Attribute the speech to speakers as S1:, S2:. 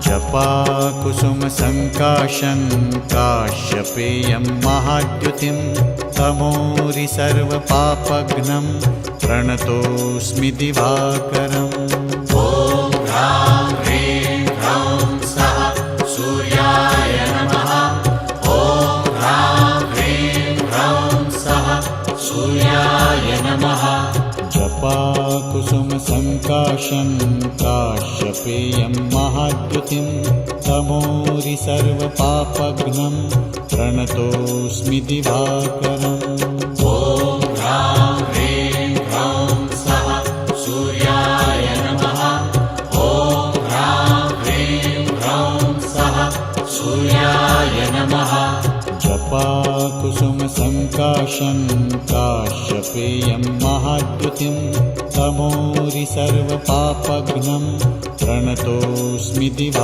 S1: जपाकुसुमसङ्काशं काश्यपेयं महाद्युतिं तमोरि सर्वपापघ्नं प्रणतोऽस्मि दिवाकरम्। ॐ ह्रां ह्रीं ह्रौं सः सूर्याय नमः। ॐ ह्रां ह्रीं ह्रौं सः सूर्याय नमः। जपाकुसुमसङ्काशं काश्यपेयं महाद्युतिं तमोरि सर्वपापघ्नं प्रणतोऽस्मि दिवाकरम्। ॐ ह्रां ह्रीं ह्रौं सः सूर्याय नमः। ॐ ह्रां ह्रीं ह्रौं सः सूर्याय नमः। जपाकुसुमसङ्काशं काश्यपेयं महाद्युतिं तमोरि सर्वपापघ्नं प्रणतोऽस्मि दिवा